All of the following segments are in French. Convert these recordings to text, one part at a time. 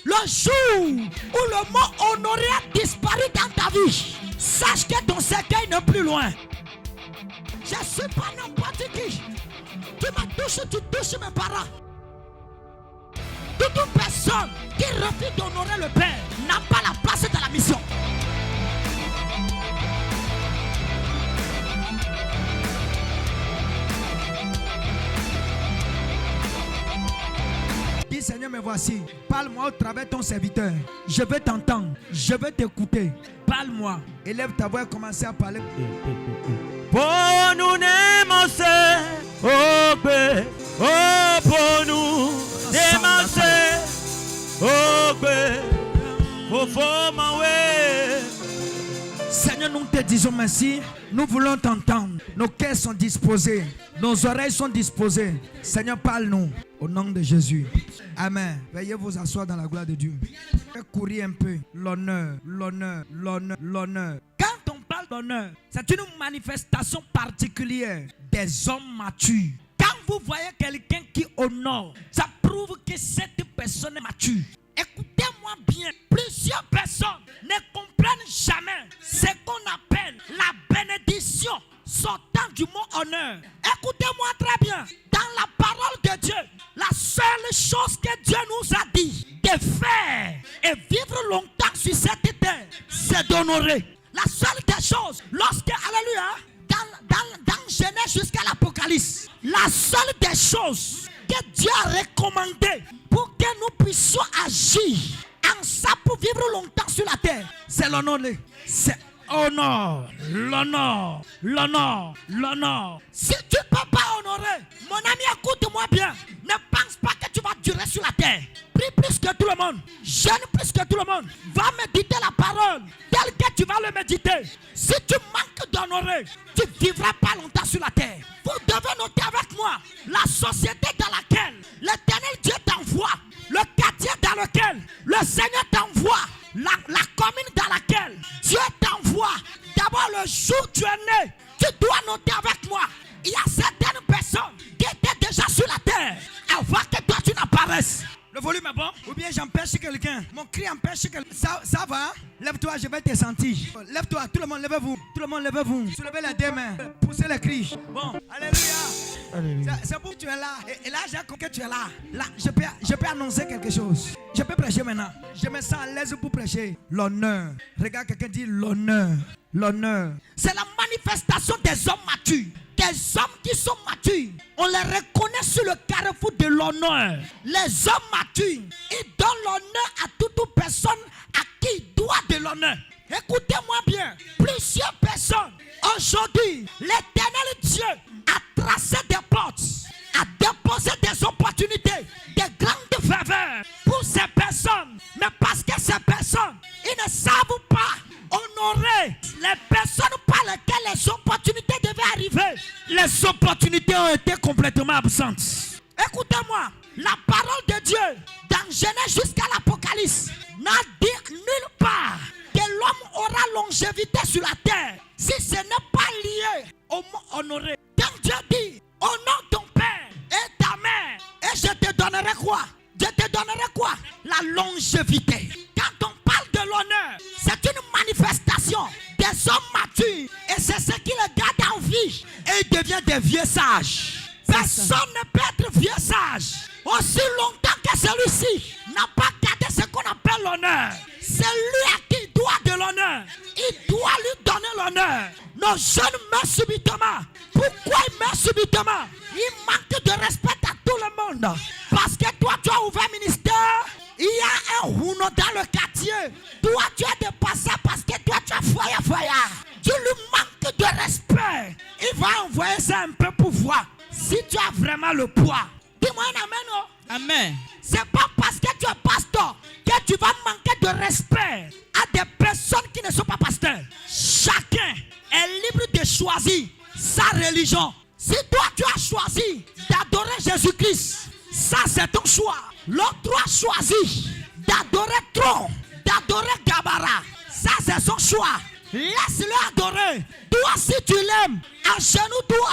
Le jour où le mot honoré a disparu dans ta vie, sache que ton cercueil n'est plus loin. Je ne suis pas n'importe qui. Tu me touches, tu touches mes parents. Toute personne qui refuse d'honorer le Père n'a pas la place dans la mission. Dis Seigneur, me voici. Parle-moi au travers de ton serviteur. Je veux t'entendre. Je veux t'écouter. Parle-moi. Élève ta voix et commence à parler. Pour nous démasser, oh bé, oh pour nous démasser, oh bé, oh faut m'envoyer. Seigneur, nous te disons merci. Nous voulons t'entendre. Nos cœurs sont disposés. Nos oreilles sont disposées. Seigneur, parle-nous. Au nom de Jésus. Amen. Veuillez vous asseoir dans la gloire de Dieu. Courir un peu. L'honneur, l'honneur, l'honneur, l'honneur. Quand on parle d'honneur, c'est une manifestation particulière des hommes matures. Quand vous voyez quelqu'un qui honore, ça prouve que cette personne est mature. Écoutez-moi bien, plusieurs personnes ne comprennent jamais ce qu'on appelle la bénédiction sortant du mot honneur. Écoutez-moi très bien, dans la parole de Dieu, la seule chose que Dieu nous a dit de faire et vivre longtemps sur cette terre, c'est d'honorer. La seule des choses, lorsque, alléluia, dans Genèse jusqu'à l'Apocalypse, la seule des choses que Dieu a recommandé pour que nous puissions agir en ça pour vivre longtemps sur la terre, c'est l'honorer. C'est honor, l'honneur, l'honneur, l'honneur. Si tu ne peux pas honorer, mon ami, écoute-moi bien. Ne pense pas que tu vas durer sur la terre. Prie plus que tout le monde. Jeûne plus que tout le monde. Va méditer la parole telle que tu vas le méditer. Si tu manques d'honorer, tu ne vivras pas longtemps sur la terre. Vous devez noter avec moi la société dans laquelle l'Éternel Dieu t'envoie, le quartier dans lequel le Seigneur t'envoie, la commune dans laquelle Dieu t'envoie. D'abord, le jour où tu es né, tu dois noter avec moi. Il y a certaines personnes qui étaient déjà sur la terre avant que toi tu n'apparaisses. Le volume est bon? Ou bien j'empêche quelqu'un? Mon cri empêche quelqu'un? Ça va? Lève-toi, je vais te sentir. Lève-toi, tout le monde, levez-vous. Tout le monde, levez-vous. Soulevez les deux mains. Poussez les cris. Bon, alléluia. C'est pour que tu es là. Et là, j'ai compris que tu es là. Là, je peux annoncer quelque chose. Je peux prêcher maintenant. Je me sens à l'aise pour prêcher. L'honneur. Regarde quelqu'un dit l'honneur. L'honneur. C'est la manifestation des hommes matures. Des hommes qui sont matures, on les reconnaît sur le carrefour de l'honneur. Les hommes matures, ils donnent l'honneur à toute personne à qui ils doivent de l'honneur. Écoutez-moi bien, plusieurs personnes, aujourd'hui, l'Éternel Dieu a tracé des portes, a déposé des opportunités, des grandes faveurs pour ces personnes. Mais parce que ces personnes, ils ne savent pas honorer les personnes par lesquelles les opportunités devaient arriver. Les opportunités ont été complètement absentes. Écoutez-moi, la parole de Dieu dans Genèse jusqu'à l'Apocalypse n'a dit nulle part que l'homme aura longévité sur la terre si ce n'est pas lié au mot honoré. Quand Dieu dit honore ton père et ta mère, et je te donnerai quoi? Je te donnerai quoi? La longévité. Quand on parle de l'honneur, c'est une manifestation des hommes matures. Et c'est ce qui les garde en vie. Et ils deviennent des vieux sages. Personne ne peut être vieux sage aussi longtemps que celui-ci n'a pas gardé ce qu'on appelle l'honneur. C'est lui à qui il doit de l'honneur. Il doit lui donner l'honneur. Nos jeunes meurent subitement. Pourquoi ils meurent subitement? Ils manquent de respect à tout le monde. Parce que toi, tu as ouvert un ministère. Il y a un rouleau dans le quartier. Toi, tu as dépassé parce que toi, tu as foyer. Tu lui manques de respect. Il va envoyer ça un peu pour voir si tu as vraiment le poids. Dis-moi un amen. Oh. Amen. C'est pas parce que tu es pasteur que tu vas manquer de respect à des personnes qui ne sont pas pasteurs. Chacun est libre de choisir sa religion. Si toi, tu as choisi d'adorer Jésus-Christ, ça c'est ton choix. L'autre a choisi d'adorer Tron, d'adorer Gabara. Ça c'est son choix. Laisse-le adorer. Toi si tu l'aimes, enchaîne-toi.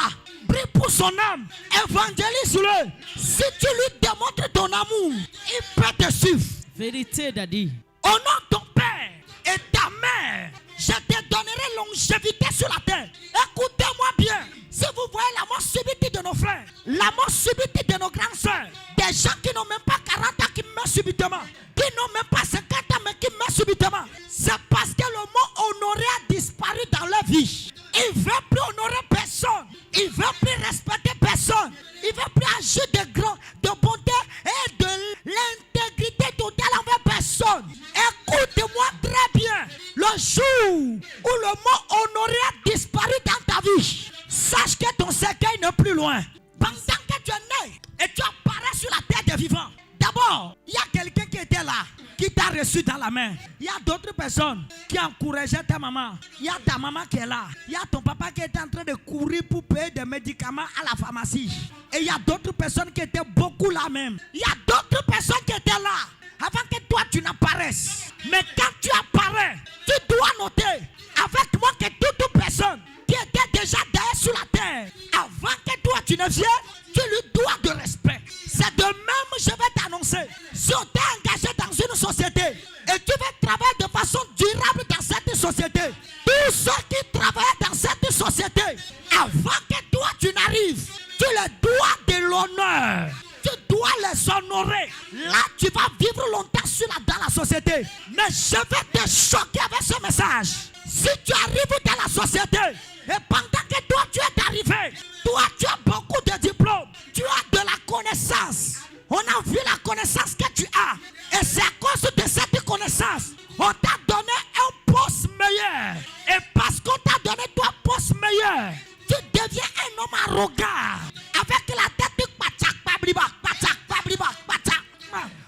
Prie pour son âme. Évangélise-le. Si tu lui démontres ton amour, il peut te suivre. Vérité, Daddy. Au nom de ton père et ta mère, je te donnerai longévité sur la terre. Écoutez-moi bien. Si vous voyez la mort subite de nos frères, la mort subite de nos grandes soeurs, des gens qui n'ont même pas 40 ans qui meurent subitement, qui n'ont même pas 50 ans mais qui meurent subitement, c'est parce que le mot honoré a disparu dans leur vie. Ils ne veulent plus honorer personne. Ils ne veulent plus respecter personne. Ils ne veulent plus agir de grand, de bonté et de l'intégrité totale envers personne. Écoute-moi très bien. Le jour où le mot honoré a disparu dans ta vie, sache que ton cercueil n'est plus loin. Pendant que tu es né et tu apparais sur la terre des vivants, d'abord, il y a quelqu'un qui était là, qui t'a reçu dans la main. Il y a d'autres personnes qui encourageaient ta maman. Il y a ta maman qui est là. Il y a ton papa qui est en train de courir pour payer des médicaments à la pharmacie. Et il y a d'autres personnes qui étaient beaucoup là même. Il y a d'autres personnes qui étaient là avant que toi tu n'apparaisses. Mais quand tu apparais, tu dois noter avec moi que toute personne qui était déjà derrière sur la terre, avant que toi tu ne viennes, tu lui dois de respect. C'est de même, je vais t'annoncer, si on t'est engagé dans une société et tu veux travailler de façon durable dans cette société, tous ceux qui travaillent dans cette société, avant que toi tu n'arrives, tu les dois de l'honneur. Tu dois les honorer. Là, tu vas vivre longtemps dans la société. Mais je vais te choquer avec ce message. Si tu arrives dans la société et pendant que toi tu es arrivé, toi tu as beaucoup de diplômes, tu as de la connaissance. On a vu la connaissance que tu as. Et c'est à cause de cette connaissance, on t'a donné un poste meilleur. Et parce qu'on t'a donné toi un poste meilleur, tu deviens un homme arrogant. Avec la tête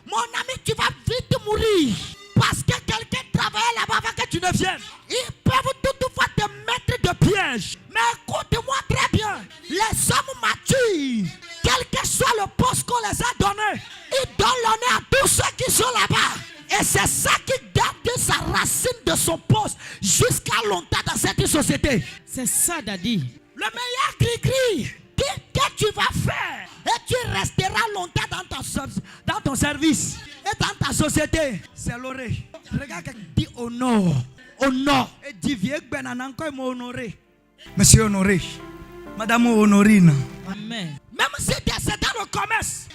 mon ami, tu vas vite mourir. Parce que quelqu'un travaille là-bas avant que tu ne viennes. Ils peuvent toutefois te mettre de piège. Mais écoute-moi très bien. Les hommes matures, quel que soit le poste qu'on les a donné, ils donnent l'honneur à tous ceux qui sont là-bas. Et c'est ça qui garde sa racine de son poste jusqu'à longtemps dans cette société. C'est ça, Daddy. Le meilleur gris-gris que tu vas faire, et tu resteras longtemps dans ton service et dans ta société, c'est l'oreille. Regarde quelqu'un dit honor, honor. Et dit vieux Benanan quand il m'a honoré. Monsieur honoré, Madame Honorine. Amen. Même si c'est dans le commerce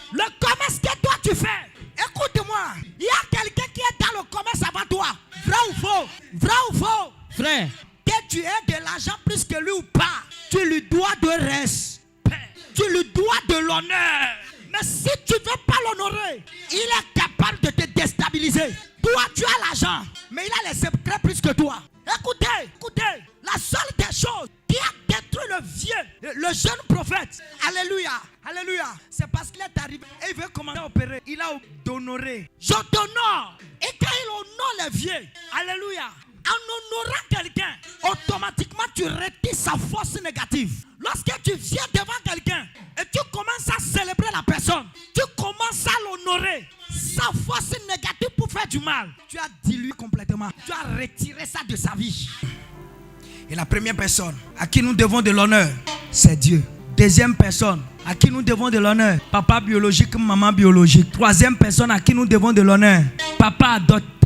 que toi tu fais, écoute-moi, il y a quelqu'un qui est dans le commerce avant toi. Vrai ou faux? Vrai ou faux? Frère. Que tu aies de l'argent plus que lui ou pas, tu lui dois de respect. Tu lui dois de l'honneur. Mais si tu ne veux pas l'honorer, il est capable de te déstabiliser. Toi, tu as l'argent, mais il a les secrets plus que toi. Écoutez, la seule des choses qui a détruit le jeune prophète, alléluia, c'est parce qu'il est arrivé et il veut commencer à opérer. Il a d'honorer. Je t'honore. Et quand il honore les vieux, alléluia, en honorant quelqu'un, automatiquement tu retires sa force négative. Lorsque tu viens devant quelqu'un et tu commences à célébrer la personne, tu commences à l'honorer, sa force négative pour faire du mal, tu as dilué complètement. Tu as retiré ça de sa vie. Et la première personne à qui nous devons de l'honneur, c'est Dieu. Deuxième personne à qui nous devons de l'honneur, papa biologique, maman biologique. Troisième personne à qui nous devons de l'honneur, papa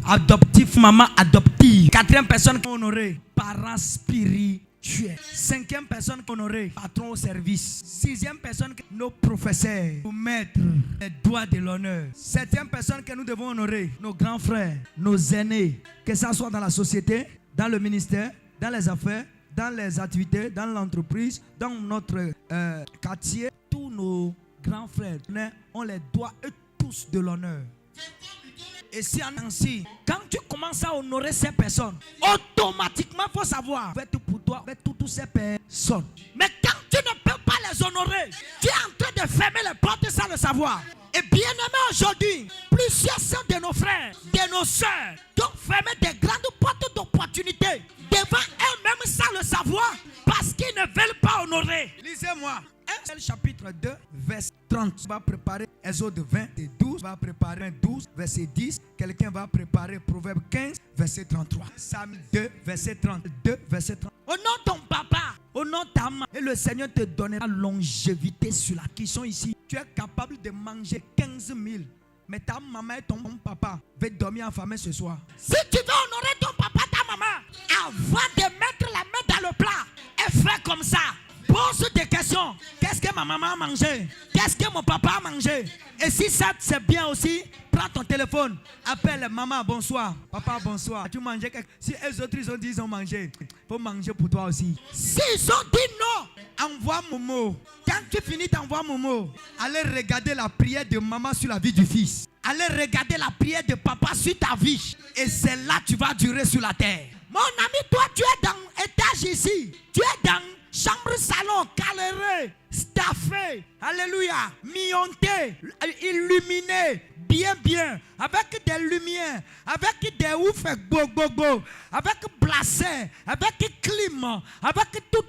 adoptif, maman adoptive. Quatrième personne qu'on honorait, parents spirituels. Cinquième personne qu'on honorait, patron au service. Sixième personne, nos professeurs, nos maîtres, les doigts de l'honneur. Septième personne que nous devons honorer, nos grands frères, nos aînés, que ce soit dans la société, dans le ministère, dans les affaires, dans les activités, dans l'entreprise, dans notre quartier. Tous nos grands frères, on les doit eux tous de l'honneur. Et si ainsi, quand tu commences à honorer ces personnes, automatiquement, il faut savoir, fais tout pour toi, fais toutes ces personnes. Mais quand tu ne peux pas les honorer, tu es en train de fermer les portes sans le savoir. Et bien aimé aujourd'hui, plusieurs sont de nos frères, de nos soeurs, qui ont fermé des grandes portes d'opportunité devant eux-mêmes sans le savoir, parce qu'ils ne veulent pas honorer. Lisez-moi. Chapitre 2, verset 30. On va préparer Exode 20 et 12. On va préparer 12, verset 10. Quelqu'un va préparer Proverbe 15, verset 33. Psalm 2, verset 32, verset 30. Au nom de ton papa, au nom de ta main, et le Seigneur te donnera longévité sur la qui sont ici. Tu es capable de manger 15 000 Mais ta maman et ton papa veulent dormir enfermés ce soir. Si tu veux honorer ton papa, ta maman, avant de mettre la main dans le plat, Et fais comme ça. Pose des questions. Qu'est-ce que ma maman a mangé? Qu'est-ce que mon papa a mangé? Et si ça c'est bien aussi, prends ton téléphone. Appelle maman, bonsoir. Papa, bonsoir. As-tu mangé quelque... Si les autres ils ont dit ils ont mangé, il faut manger pour toi aussi. s'ils ont dit non, Envoie Momo. Quand tu finis d'envoyer Momo, allez regarder la prière de maman sur la vie du fils. Allez regarder la prière de papa sur ta vie. Et c'est là que tu vas durer sur la terre. mon ami, toi tu es dans l'étage ici. Tu es dans chambre, salon, caléré, Staffé, alléluia, millonté, illuminé, bien, avec des lumières, avec des ouf, go, avec blassin, avec clim, avec tout,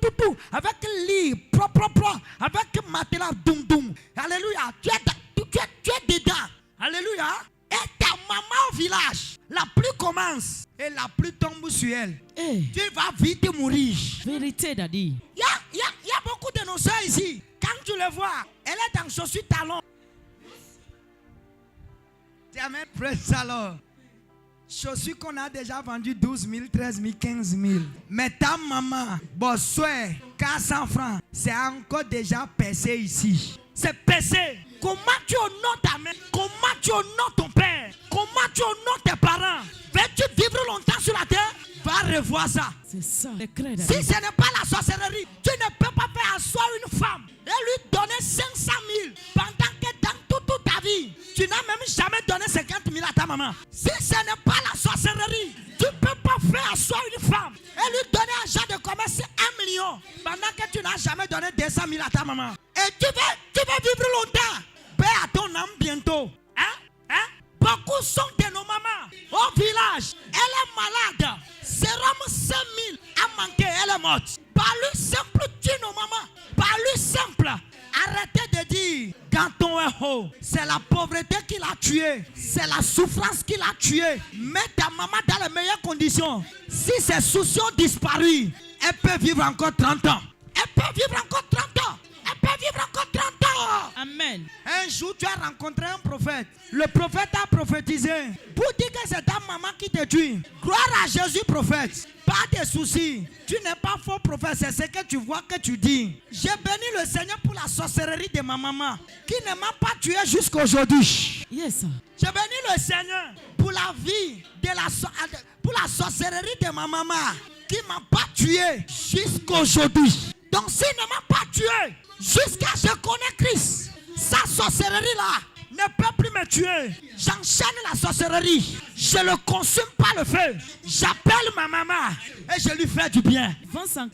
avec lit, propre, avec matelas, doum, alléluia, tu es dedans, alléluia, et ta maman au village, la pluie commence et la pluie tombe sur elle, Eh, tu vas vite mourir. vérité, Daddy. il y a beaucoup de nos soeurs ici. Quand tu le vois, elle est dans chaussures talons. Amen, praise alors. Chaussures qu'on a déjà vendues 12 000, 13 000, 15 000. Mais ta maman, bonsoir, 400 francs, c'est encore déjà percé ici. C'est percé. Comment tu honores ta mère? Comment tu honores ton père? Comment tu honores tes parents? Veux-tu vivre longtemps sur la terre? Va revoir ça. C'est ça, le cœur, Daddy. Si ce n'est pas la sorcellerie, tu ne peux pas faire asseoir une femme et lui donner 500 000 pendant que dans toute ta vie, Tu n'as même jamais donné 50 000 à ta maman. si ce n'est pas la sorcellerie, tu ne peux pas faire asseoir une femme et lui donner un genre de commerce 1 million Pendant que tu n'as jamais donné 200 000 à ta maman. et tu veux vivre longtemps. Paix à ton âme bientôt. Hein? Beaucoup sont de nos mamans au village. Elle est malade. Sérum 5 000 a manqué, elle est morte. Par lui simple, tue nos mamans. Par lui simple. Arrêtez de dire quand on est haut, c'est la pauvreté qui l'a tué, c'est la souffrance qui l'a tué. Mets ta maman dans les meilleures conditions. Si ses soucis ont disparu, elle peut vivre encore 30 ans. Elle peut vivre encore 30 ans. Elle peut vivre encore 30 ans. Amen. Un jour, tu as rencontré un prophète. Le prophète a prophétisé pour dire que c'est ta maman qui te tue. Gloire à Jésus, prophète. Pas de soucis. Tu n'es pas faux prophète, c'est ce que tu vois que tu dis. J'ai béni le Seigneur pour la sorcellerie de ma maman qui ne m'a pas tué jusqu'à aujourd'hui. Yes. J'ai béni le Seigneur pour la vie de pour la sorcellerie de ma maman qui ne m'a pas tué jusqu'à aujourd'hui. Donc s'il ne m'a pas tué jusqu'à ce que je connais Christ, sa sorcellerie là ne peut plus me tuer. j'enchaîne la sorcellerie. Je le consume par le feu. J'appelle ma maman et je lui fais du bien. Vincent.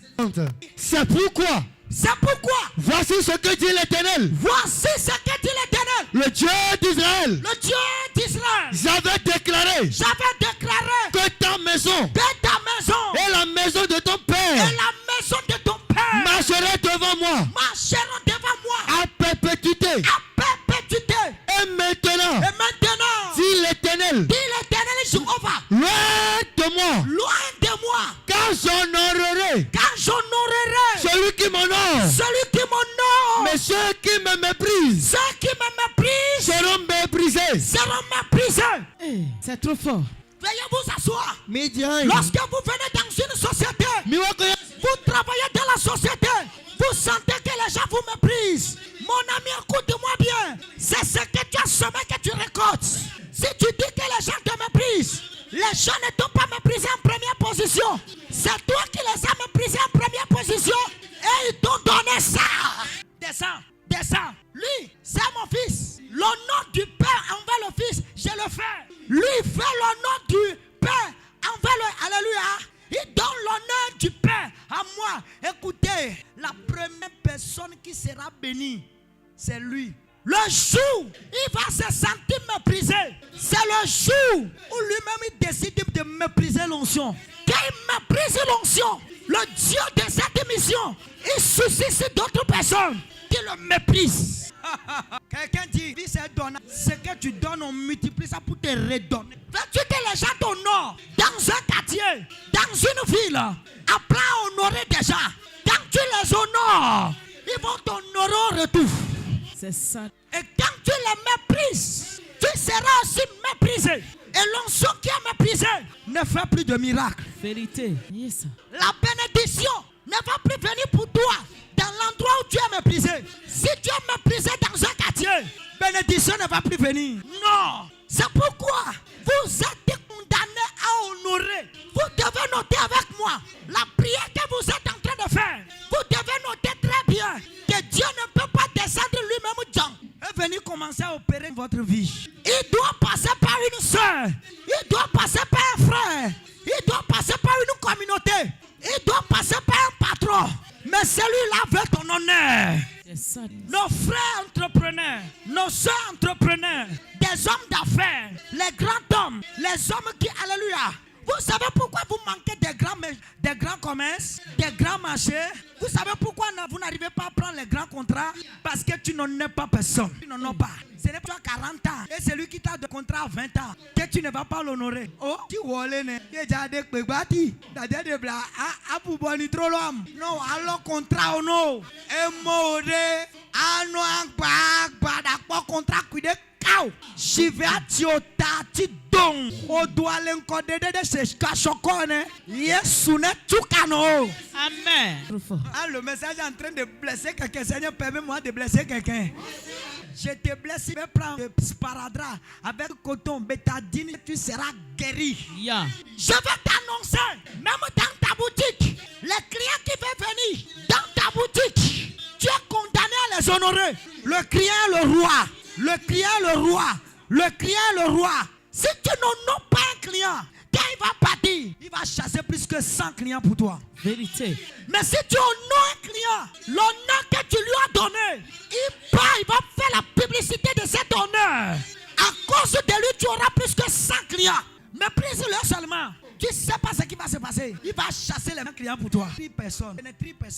C'est pourquoi, C'est pourquoi, voici ce que dit l'Éternel, voici ce que dit l'Éternel, le Dieu d'Israël. le Dieu d'Israël. J'avais déclaré J'avais déclaré que ta maison que ta maison et la maison de ton et père la maison de ton père marcheraient devant moi marcheront devant moi à perpétuité. à perpétuité. Et maintenant, Et maintenant, dit l'Éternel, dit l'Éternel Jéhovah, loin de moi, loin de moi, car j'honorerai quand j'honorerai celui qui m'honore. celui qui m'honore. Mais ceux qui me méprisent Ceux qui me méprisent seront méprisés. seront méprisés. Eh, c'est trop fort. Veuillez vous asseoir. Midian. Lorsque vous venez dans une société, Miwakoya. vous travaillez dans la société, vous sentez que les gens vous méprisent. Mon ami, écoute-moi bien. C'est ce que tu as semé que tu récoltes. Si tu dis que les gens te méprisent, les gens ne t'ont pas méprisé en première position. C'est toi qui les as méprisés en première position et ils t'ont donné ça. Descends. Descends. Lui, c'est mon fils. L'honneur du Père envers le Fils, je le fais. Lui fait l'honneur du Père envers le... Alléluia. Il donne l'honneur du Père à moi. Écoutez, la première personne qui sera bénie, c'est lui. Le jour, il va se sentir méprisé. C'est le jour Où lui-même il décide de mépriser l'onction. qu'il méprise l'onction. Le Dieu de cette émission, il suscite d'autres personnes qui le méprisent. Quelqu'un dit, lui c'est donnant. Ce que tu donnes, on multiplie ça pour te redonner. Veux-tu que les gens t'honorent dans un quartier, dans une ville, après honorer des gens? Quand tu les honores, ils vont t'honorer en retour. C'est ça. Et quand tu les méprises, tu seras aussi méprisé. Et l'onction qui est méprisée ne fait plus de miracles. Vérité. Yes. La bénédiction ne va plus venir pour toi dans l'endroit où tu es méprisé. Si tu es méprisé dans un quartier, Bénédiction ne va plus venir. non. C'est pourquoi vous êtes condamnés à honorer. Vous devez noter avec moi la prière que vous êtes en train de faire. Vous devez noter très bien que Dieu ne peut pas descendre lui-même dans. Et venir commencer à opérer votre vie. Il doit passer par une soeur. Il doit passer par un frère. Il doit passer par une communauté. Il doit passer par un patron. Mais celui-là veut ton honneur. Yes, sir. Nos frères entrepreneurs, nos soeurs entrepreneurs, des hommes d'affaires, les grands hommes, les hommes qui, alléluia. Vous savez pourquoi vous manquez des grands commerces, des grands marchés? Vous savez pourquoi vous n'arrivez pas à prendre les grands contrats? Parce que tu n'en es pas personne. Tu n'en as pas. Ce n'est pas 40 ans. Et celui qui t'a de contrat à 20 ans, que tu ne vas pas l'honorer. Oh, tu vois, non, alors contrat ou non. Et mode, contrat Je vais à Tiota, Tidon. On doit l'encoder de ces cachocons. Yes, ou n'est tout cano. Amen. Trop fort. Ah, le message est en train de blesser quelqu'un. Seigneur, permets-moi de blesser quelqu'un. Je te blesse, je vais prendre le sparadrap avec coton, bétadine, tu seras guéri. Yeah. Je vais t'annoncer, même dans ta boutique, les clients qui veulent venir dans ta boutique, tu es condamné à les honorer. Le client est le roi. Le client est le roi. Le client est le roi. Si tu n'honores pas un client, quand il va partir, Il va chasser plus que 100 clients pour toi. Vérité. mais si tu honores un client, l'honneur que tu lui as donné, il part, il va faire la publicité de cet honneur. À cause de lui, tu auras plus que 100 clients. Méprise-le seulement. Tu ne sais pas ce qui va se passer. Il va chasser les mêmes clients pour toi. 3 personnes.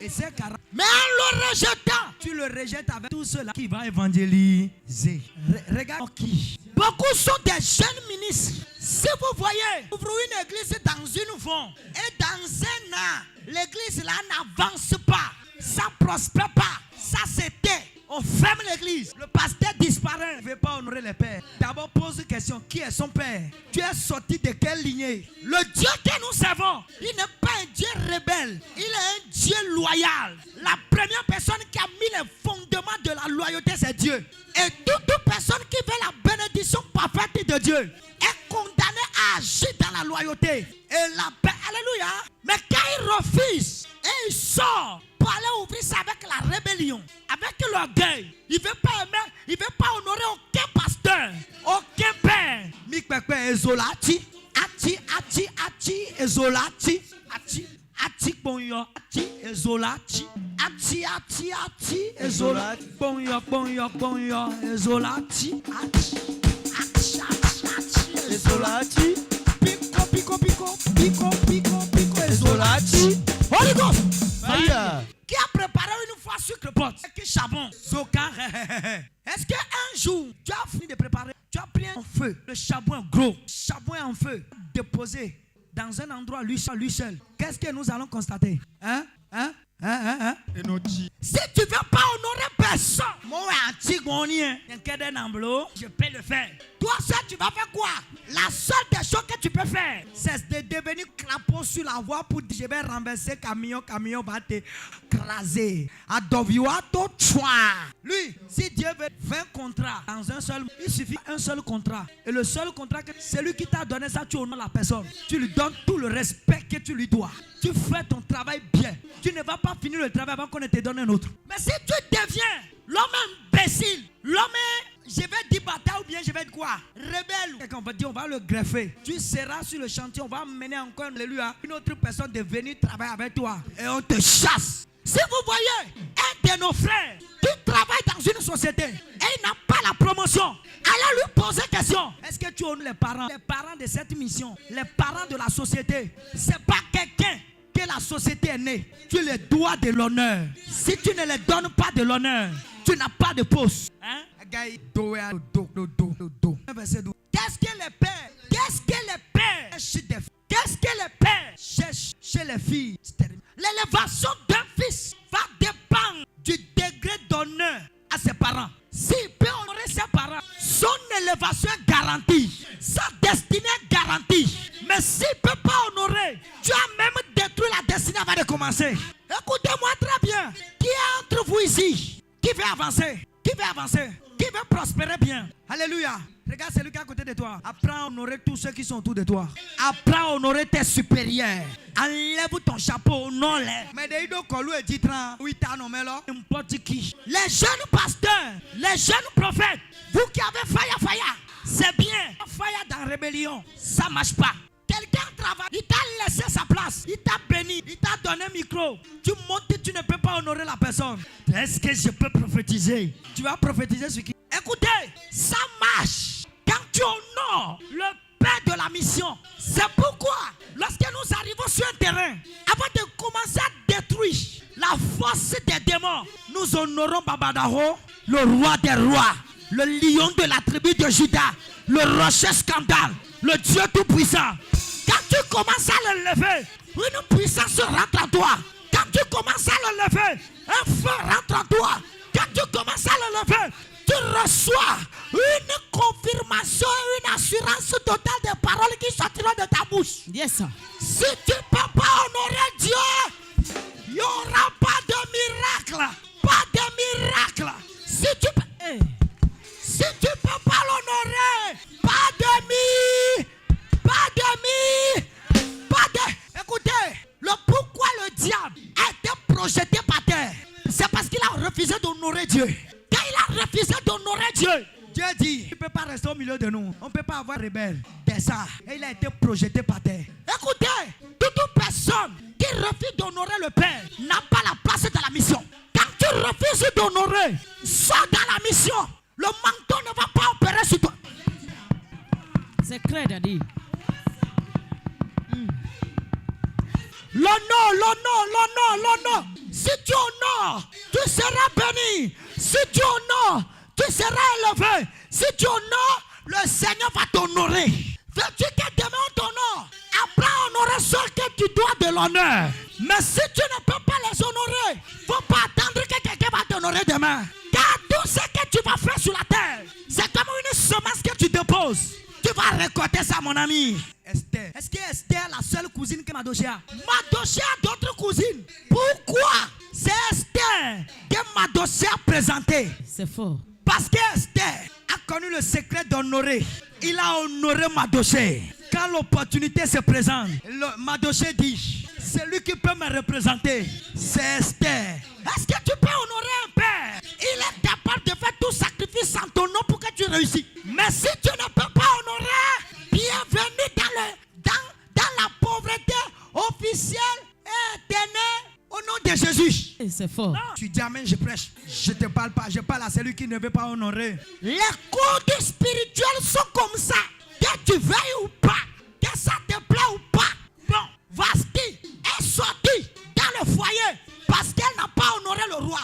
Et c'est 40. Mais en le rejetant, Tu le rejettes avec tout cela qui va évangéliser. Regarde qui. beaucoup sont des jeunes ministres. Si vous voyez, ouvrir une église dans une vente et dans un an, l'église là n'avance pas, ça prospère pas, ça s'éteint. On ferme l'église. Le pasteur disparaît. Il ne veut pas honorer les pères. D'abord, pose une question. Qui est son père? Tu es sorti de quelle lignée? Le Dieu que nous servons, il n'est pas un Dieu rebelle, il est un Dieu loyal. La première personne qui a mis les fondements de la loyauté, c'est Dieu. Et toute personne qui veut la bénédiction parfaite de Dieu est condamnée à agir dans la loyauté. Et la paix, alléluia. Mais quand il refuse et il sort pour aller ouvrir ça avec la rébellion, avec l'orgueil, il ne veut pas aimer, il ne veut pas honorer aucun pasteur, aucun père. Mikpepe ezolati. Ati ezolati. Ati bonyo. Ati ezolati. Ati ezolati. Bonyo ezolati. Ati ezolati. Pico ezolati. Holy Ghost, Fire. qui a préparé une fois sucre pot, qui charbon. Zoka. Est-ce qu'un jour, tu as fini de préparer, Tu as pris un feu. Le charbon est gros. Le charbon est en feu. Déposé dans un endroit lui seul. Qu'est-ce que nous allons constater? Hein? si tu ne veux pas honorer personne, Moi, Antigonien. Je peux le faire. toi seul, tu vas faire quoi? La seule des choses que tu peux faire, C'est de devenir crapaud sur la voie pour dire je vais renverser camion va te craser. Adoviwato chwa. Lui, si Dieu veut 20 contrats dans un seul, il suffit un seul contrat. Et le seul contrat, c'est lui qui t'a donné ça, tu honores la personne. Tu lui donnes tout le respect que tu lui dois. Tu fais ton travail bien. Tu ne vas pas finir le travail avant qu'on ne te donne un autre. mais si tu deviens l'homme imbécile, l'homme, je vais dire bataille ou bien je vais dire quoi? Rebelle. Et qu'on va dire, on va le greffer. Tu seras sur le chantier, on va amener encore une autre personne de venir travailler avec toi. Et on te chasse. Si vous voyez un de nos frères qui travaille dans une société et il n'a pas la promotion, allez lui poser question. Est-ce que tu honores les parents? Les parents de cette mission, les parents de la société, c'est pas quelqu'un que la société est née. Tu les dois de l'honneur. Si tu ne les donnes pas de l'honneur, tu n'as pas de poste. Hein? Qu'est-ce que les pères? Qu'est-ce que les pères? Qu'est-ce que les pères? Chez les filles, L'élévation d'un fils va dépendre du degré d'honneur à ses parents. S'il peut honorer ses parents, son élévation est garantie. Sa destinée est garantie. Mais s'il ne peut pas honorer, tu as même détruit la destinée avant de commencer. Écoutez-moi très bien. Qui est entre vous ici qui veut avancer? Qui veut avancer? Qui veut prospérer bien? Alléluia. Regarde celui qui est à côté de toi. Apprends à honorer tous ceux qui sont autour de toi. Apprends à honorer tes supérieurs. Enlève ton chapeau, honore-les. Mais des idoles qu'on lui dit, n'importe qui. Les jeunes pasteurs, les jeunes prophètes, vous qui avez fire, c'est bien. Fire dans la rébellion, ça ne marche pas. Quelqu'un travaille, il t'a laissé sa place, il t'a béni, il t'a donné un micro. Tu montes, tu ne peux pas honorer la personne. Est-ce que je peux prophétiser? Tu vas prophétiser ce qui... Écoutez, ça marche quand tu honores le père de la mission. C'est pourquoi, lorsque nous arrivons sur un terrain, avant de commencer à détruire la force des démons, nous honorons Babadaro, le roi des rois, le lion de la tribu de Juda, le rocher scandale, le Dieu tout-puissant. Quand tu commences à le lever, une puissance rentre en toi. Quand tu commences à le lever, un feu rentre en toi. Quand tu commences à le lever, tu reçois une confirmation, une assurance totale des paroles qui sortiront de ta bouche. Yes, sir. Si tu ne peux pas honorer Dieu, il n'y aura pas de miracle. Pas de miracle. Si tu ne peux pas l'honorer, pas de Écoutez, le pourquoi le diable a été projeté par terre, c'est parce qu'il a refusé d'honorer Dieu. Quand il a refusé d'honorer Dieu, Dieu dit, il ne peut pas rester au milieu de nous. On ne peut pas avoir rebelle. Descends. Et il a été projeté par terre. Écoutez, toute personne qui refuse d'honorer le Père n'a pas la place dans la mission. Quand tu refuses d'honorer, sors dans la mission. Le manteau ne va pas opérer sur toi. C'est clair, Daddy. L'honneur. Si tu honores, tu seras béni. Si tu honores, tu seras élevé. Si tu honores, le Seigneur va t'honorer. Veux-tu que demain on t'honore? Apprends à honorer ceux que tu dois de l'honneur. Mais si tu ne peux pas les honorer, il ne faut pas attendre que quelqu'un va t'honorer demain. Car tout ce que tu vas faire sur la terre, c'est comme une semence que tu déposes. Tu vas récolter ça, mon ami. Esther. Est-ce que Esther est la seule cousine que Madoché a? Madoché a d'autres cousines. Pourquoi? C'est Esther que Madoché a présenté. C'est fort. Parce que Esther a connu le secret d'honorer. Il a honoré Madoché. Quand l'opportunité se présente, Madoché dit, celui qui peut me représenter, c'est Esther. Est-ce que tu peux honorer un père? Il est capable de faire tout sacrifice en ton nom pour que tu réussisses. Mais si tu ne peux pas honorer, bienvenue dans la pauvreté officielle et éternelle au nom de Jésus. C'est fort. Non. Tu dis amen, je prêche. Je ne te parle pas, je parle à celui qui ne veut pas honorer. Les codes spirituels sont comme ça. Que tu veuilles ou pas, que ça te plaît ou pas. Bon, Vasti est sortie dans le foyer parce qu'elle n'a pas honoré le roi.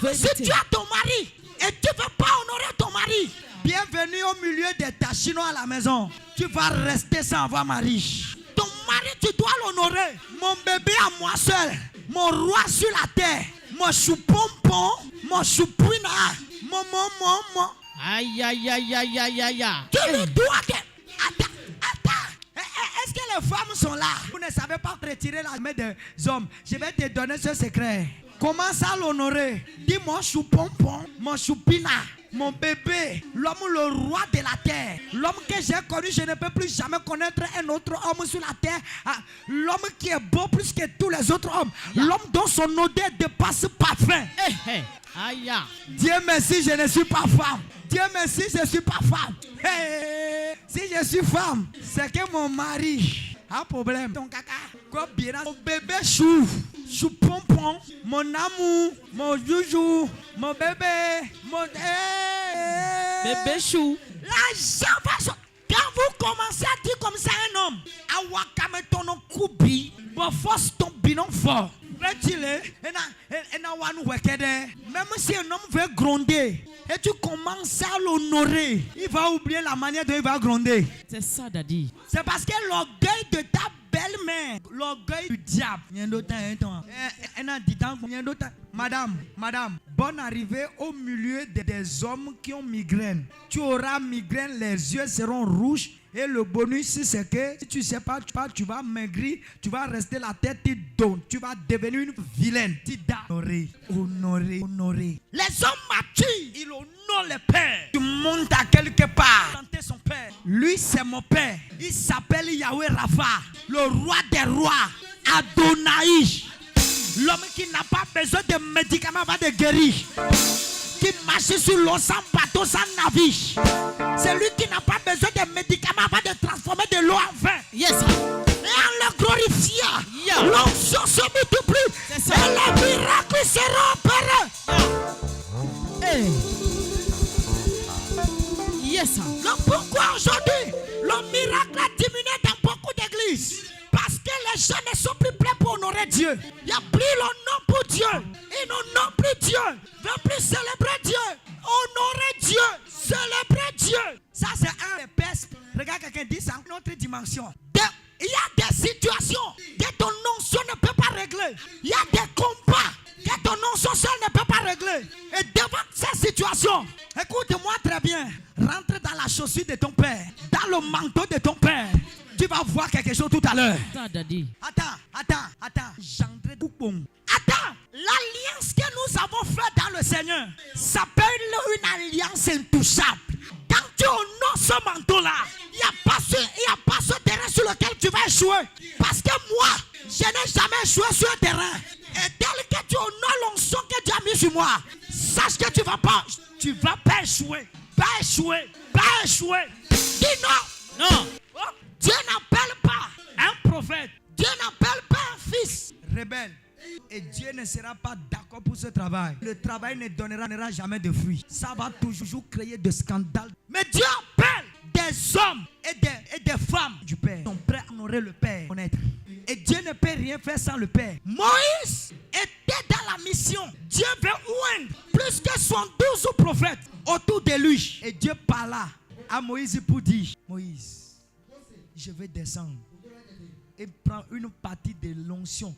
Même si tu as ton mari et tu ne veux pas honorer ton mari, bienvenue au milieu des tachinois à la maison. Tu vas rester sans avoir mari. Ton mari, tu dois l'honorer. Mon bébé à moi seul, mon roi sur la terre, mon choupompon, mon choupouina, mon. Aïe. Tu lui dois que... Attends. Est-ce que les femmes sont là? Vous ne savez pas retirer la main des hommes. Je vais te donner ce secret. Commence à l'honorer. Dis mon choupompon, mon choupina, mon bébé, l'homme le roi de la terre. L'homme que j'ai connu, je ne peux plus jamais connaître un autre homme sur la terre. L'homme qui est beau plus que tous les autres hommes. L'homme dont son odeur dépasse parfum. Aïe. Dieu merci, je ne suis pas femme. Dieu merci, je ne suis pas femme. Si je suis femme, c'est que mon mari a un problème. Ton caca, quoi bien, mon bébé chou pompon, mon amour, mon joujou, mon bébé, mon Bébé chou. L'argent va sortir. Quand vous commencez à dire comme ça un homme, à wakame ton kubi, bon force ton binon fort. Même si un homme veut gronder et tu commences à l'honorer, il va oublier la manière dont il va gronder. C'est ça, Daddy. C'est parce que l'orgueil de ta belle-mère, l'orgueil du diable. Madame, bonne arrivée au milieu des hommes qui ont migraine. Tu auras migraine, les yeux seront rouges. Et le bonus, c'est que si tu ne sais pas, tu vas maigrir, tu vas rester la tête d'eau. Tu vas devenir une vilaine. Honoré. Les hommes matures, ils honorent le père. Tu montes à quelque part. Tenter son père. Lui, c'est mon père. Il s'appelle Yahweh Rapha, le roi des rois, Adonai. L'homme qui n'a pas besoin de médicaments va te guérir. Qui marche sur l'eau sans bateau, sans navire. C'est lui qui n'a pas besoin de médicaments va te transformer de l'eau en vin. Yes. Et en le glorifiant, l'onction se multiplie. Et les miracles seront opérés. Hey. Yes. Donc pourquoi aujourd'hui le miracle a diminué dans beaucoup d'églises? Parce que les gens ne sont plus prêts pour honorer Dieu. Il n'y a plus le nom pour Dieu. Ils n'honorent plus Dieu. Ils ne veulent plus célébrer Dieu. Honorer Dieu. Célébrer Dieu. Ça c'est un des pères. Regarde quelqu'un dit ça en une autre dimension. Il y a des situations que ton onction ne peut pas régler. Il y a des combats que ton onction seul ne peut pas régler. Et devant ces situations, écoute-moi très bien. Rentre dans la chaussure de ton père. Dans le manteau de ton père. Tu vas voir quelque chose tout à l'heure. Attends. Attends, l'alliance que nous avons faite dans le Seigneur s'appelle une alliance intouchable. Quand tu honores ce manteau-là, il n'y a pas ce terrain sur lequel tu vas échouer. Parce que moi, je n'ai jamais échoué sur un terrain. Et tel que tu honores l'onction que Dieu a mis sur moi, sache que tu ne vas pas échouer. Pas échouer. Dis non. Non. Dieu n'appelle pas un prophète. Dieu n'appelle pas un fils rebelle. Et Dieu ne sera pas d'accord pour ce travail. Le travail ne donnera jamais de fruits. Ça va toujours créer des scandales. Mais Dieu appelle des hommes et des femmes du Père. Ils sont prêts à honorer le Père. Connaître. Et Dieu ne peut rien faire sans le Père. Moïse était dans la mission. Dieu veut oindre plus que 72 prophètes autour de lui. Et Dieu parla à Moïse pour dire: Moïse, je vais descendre et prendre une partie de l'onction,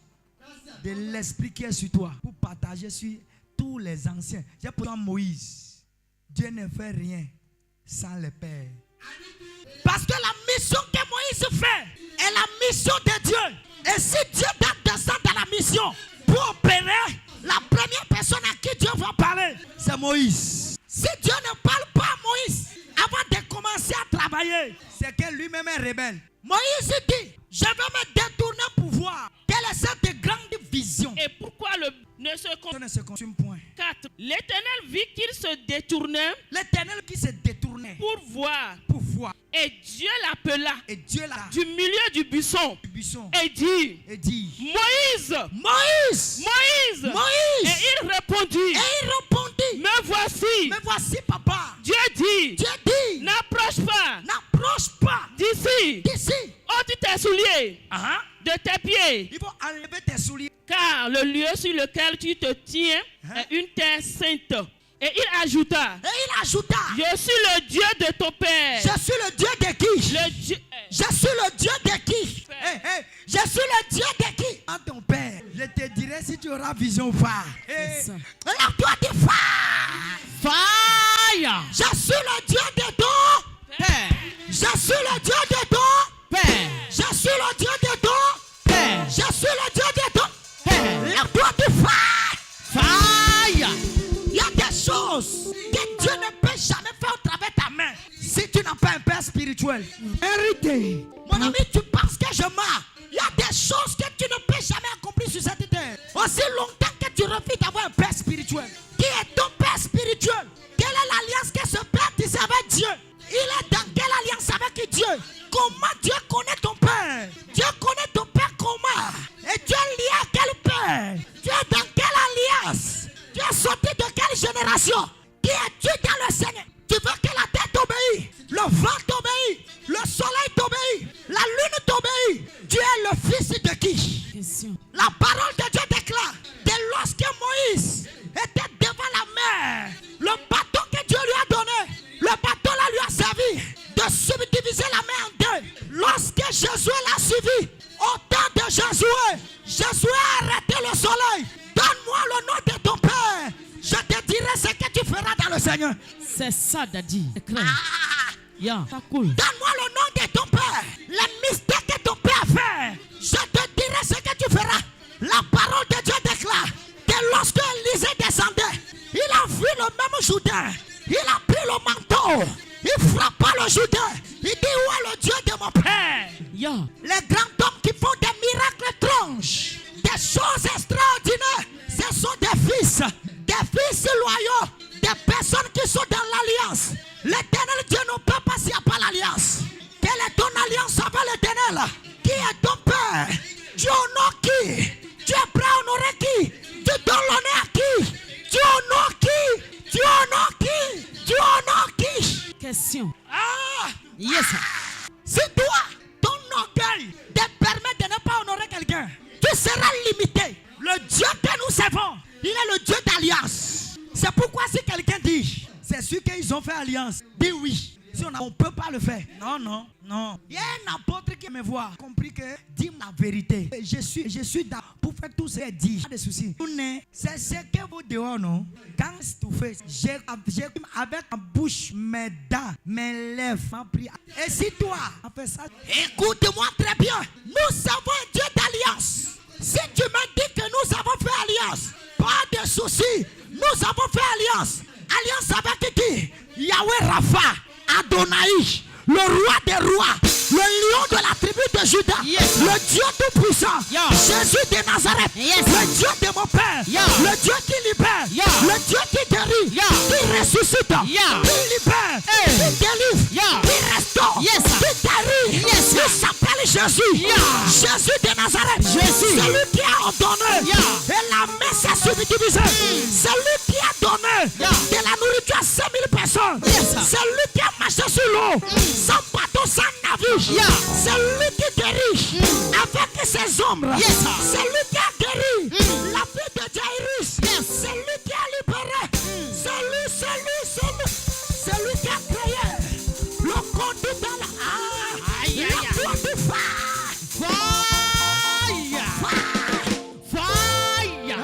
de l'esprit qui est sur toi, pour partager sur tous les anciens. J'ai pour toi Moïse. Dieu ne fait rien sans le Père. Parce que la mission que Moïse fait est la mission de Dieu. Et si Dieu doit descendre dans la mission pour opérer, la première personne à qui Dieu va parler, c'est Moïse. Si Dieu ne parle pas à Moïse avant de commencer à travailler, c'est que lui-même est rebelle. Moïse dit: je vais me détourner pour voir quelle est cette grande vision. Et pourquoi ne se consume point. 4. L'Éternel vit qu'il se détournait. L'Éternel qui se détournait pour voir. Et Dieu l'appela du milieu du buisson. Et dit: Moïse. Et il répondit: Me voici, papa. Dieu dit: N'approche pas d'ici. Ôte tes souliers de tes pieds. Il faut enlever tes souliers. Car le lieu sur lequel tu te tiens est une terre sainte. Et il ajouta: Je suis le Dieu de ton père. Je suis le Dieu de qui? Je suis le Dieu de qui? Je suis le Dieu de qui? En ton père. Je te dirai si tu auras vision ou pas. Lève-toi de Fire. Je suis le Dieu de ton Père. Je suis le Dieu de ton Père. Je suis le Dieu de ton Père. Je suis le Dieu de ton Père. Lève-toi de Fire. Il y a des choses que Dieu ne peut jamais faire au travers de ta main si tu n'as pas un père spirituel. Hérité. Mon ami, tu penses que je mens? Il y a des choses que tu ne peux jamais accomplir sur cette terre. Aussi longtemps que tu refuses d'avoir un père spirituel. Qui est ton père spirituel? Quelle est l'alliance que ce père tisse avec Dieu? Il est dans quelle alliance avec Dieu? Comment Dieu connaît ton père? Dieu connaît ton père comment? Et Dieu est lié à quel père? Tu es dans quelle alliance? Tu es sorti de quelle génération? Qui es-tu dans le Seigneur? Tu veux que la terre t'obéisse, le vent t'obéisse, le soleil t'obéisse, la lune C'est ça, Daddy. C'est clair. Ah. Yeah. Ça coule. Donne-moi le nom de ton père. Les mystères que ton père a fait. Je te dirai ce que tu feras. La parole de Dieu déclare que lorsque Élisée descendait, il a vu le même Jourdain. Il a pris le manteau. Il frappa le Jourdain. Il dit, où est le Dieu de mon père? Yeah. Les grands hommes qui font des miracles étranges, des choses extraordinaires, ce sont des fils loyaux, des personnes qui sont dans l'alliance. L'éternel Dieu ne peut pas s'il n'y a pas l'alliance. Quelle est ton alliance avec l'éternel? Qui est ton père? Tu honores qui? Tu es prêt à honorer qui? Tu donnes l'honneur à qui? Tu honores qui? Tu honores qui? Tu honores qui? Question. Ah! Yes. Si toi, ton orgueil te permet de ne pas honorer quelqu'un, tu seras limité. Le Dieu que nous servons, il est le Dieu d'alliance. C'est pourquoi si quelqu'un dit, C'est sûr qu'ils ont fait alliance. dis oui. Si on ne peut pas le faire. Non, non, non. Il y a un apôtre qui me voit. Compris que dis la vérité. Je suis d'accord pour faire tout ce qu'il dit. Pas de soucis. C'est ce que vous dehors, non? Quand tu fais, j'ai avec ma bouche, mes dents, mes lèvres, ma prière. Et si toi, on fait ça, Écoute-moi très bien. Nous avons un Dieu d'alliance. Si tu me dis que nous avons fait alliance, pas de soucis. Nous avons fait alliance. Alliance avec qui? Yahweh Rapha, Adonai, le roi des rois, le lion de la tribu de Juda, Yes. le Dieu tout-puissant, Yeah. Jésus de Nazareth, Yes. le Dieu de mon père, Yeah. le Dieu qui libère, Yeah. le Dieu qui guérit, Yeah. qui ressuscite, Yeah. qui libère, Hey. qui délivre, Yeah. qui restaure, Yes. qui guérit. Yes. Il s'appelle Jésus, Yeah. Jésus de Nazareth, Jésus. celui qui a ordonné, Yeah. et la main s'est subdivisée, celui qui a donné Yeah. de la nourriture à 5000 personnes, Yes. celui qui a marché sur l'eau, sans bateau, sans navire, Yeah. celui qui guérit avec ses ombres, Yes. celui qui a guéri la vie de Jairus, Yes. celui qui a libéré, celui qui a créé le conduit dans la Aïe, aïe, aïe. la du phare. Fire. Fire.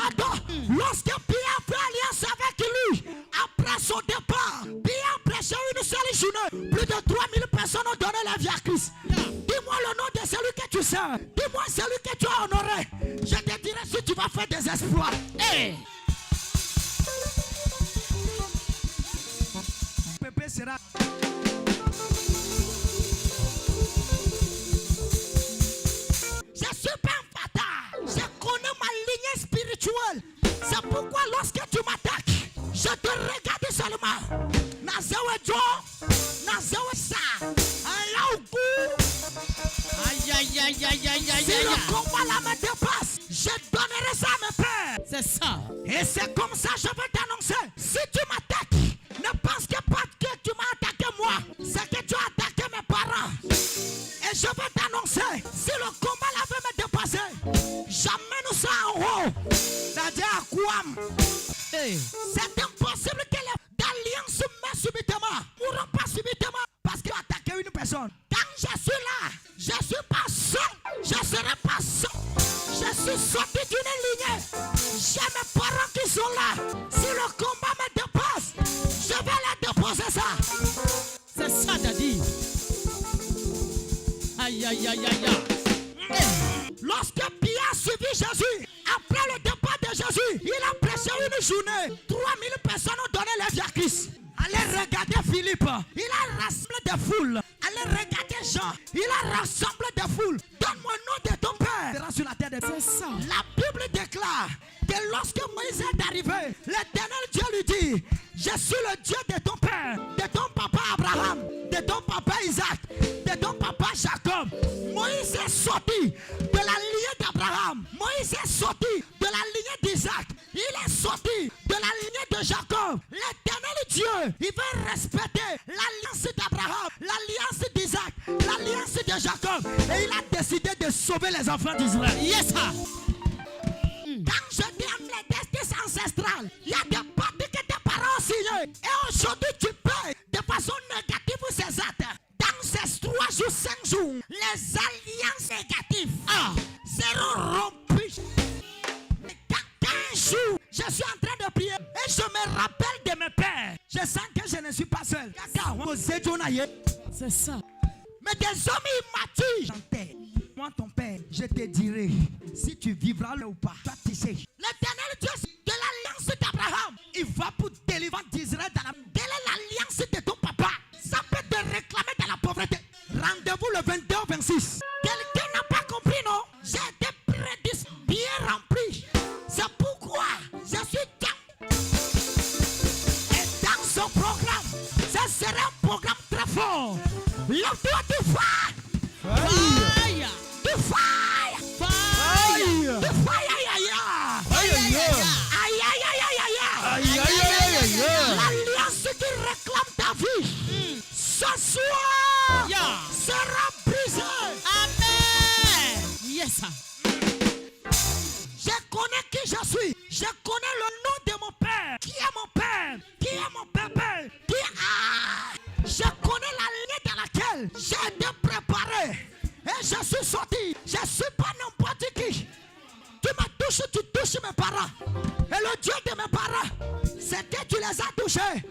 Attends. Lorsque Pierre fait alliance avec lui, après son départ, Pierre prêchait une seule journée. Plus de 3000 personnes ont donné la vie à Christ. Dis-moi le nom de celui que tu sais. Dis-moi celui que tu as honoré. Je te dirai si tu vas faire des exploits. Hey. Pépé sera. Je suis pas un fatal. Je connais ma lignée spirituelle. C'est pourquoi lorsque tu m'attaques, je te regarde seulement. Nazewe Jo, Nazewe Sa, Ayaoukou. Aïe, aïe, aïe, aïe, aïe, aïe, Si aïe. le combat là me dépasse, je donnerai ça à mes pères. C'est ça. Et c'est comme ça que je vais t'annoncer. Si tu m'attaques, ne pense pas que tu m'as attaqué moi. C'est que tu as attaqué mes parents. Et je vais t'annoncer. Si le combat là veut me dépasser, j'amène ça en haut. C'est-à-dire à Kouam. Hey. C'est impossible que les alliances meurent subitement. Ou non pas subitement. Parce que tu as attaqué une personne. Quand je suis là, je suis pas seul. Je serai pas seul. Je suis sorti d'une lignée. J'ai mes parents qui sont là. Si le combat me dépasse, je vais les déposer ça. C'est ça, Daddy. Aïe, aïe, aïe, aïe, aïe. Hey. Lorsque Pierre suivit Jésus, après le départ de Jésus, il a prêché une journée. 3000 personnes ont donné la vie à Christ. Allez regarder Philippe. Il a rassemblé des foules. Allez regarder Jean. Il a rassemblé des foules. Donne-moi le nom de ton père. Sera sur la terre des C'est ça. La Bible déclare que lorsque Moïse est arrivé, l'Éternel Dieu lui dit, je suis le Dieu de ton père, de ton papa Abraham, de ton papa Isaac, de ton papa Jacob. Moïse est sorti de la lignée d'Abraham. Moïse est sorti de la lignée d'Isaac. Il est sorti de la lignée de Jacob. L'Éternel Dieu, il veut respecter l'alliance d'Abraham, l'alliance d'Isaac, l'alliance de Jacob. Et il a décidé de sauver les enfants d'Israël. Yes, sir. Quand je dis les justice ancestrale, il y a des parties que tes parents ont signées. Et aujourd'hui, tu payes de façon négative ces actes. Dans ces 3 jours, 5 jours, les alliances négatives seront rompues. Et dans 15 jours, je Je suis en train de prier et je me rappelle de mes pères. Je sens que je ne suis pas seul. C'est ça. Mais des hommes immatures. Moi, ton père, je te dirai si tu vivras là ou pas. Toi, tu sais. L'éternel Dieu de l'alliance d'Abraham, Il va pour délivrer d'Israël dans la... quelle est l'alliance de ton papa? Ça peut te réclamer dans la pauvreté. Rendez-vous le 22 au 26. Quelqu'un n'a pas compris, non? J'ai été prédit, bien rempli. C'est pourquoi je suis dans. Et dans ce programme, ce sera un programme très fort. Lève-toi du fire. Fire. Du fire. Fire. Du fire. Aïe, aïe, aïe, aïe. L'alliance qui réclame ta vie, ce soir, Yeah. sera brisée. Amen. Yes, sir. Je connais qui je suis. Je connais le nom de mon père. Qui est mon père? Qui est mon pépé? Je connais la ligne dans laquelle j'ai été préparé. Et je suis sorti. Je ne suis pas n'importe qui. Tu me touches, tu touches mes parents. Et le Dieu de mes parents, c'est que tu les as touchés.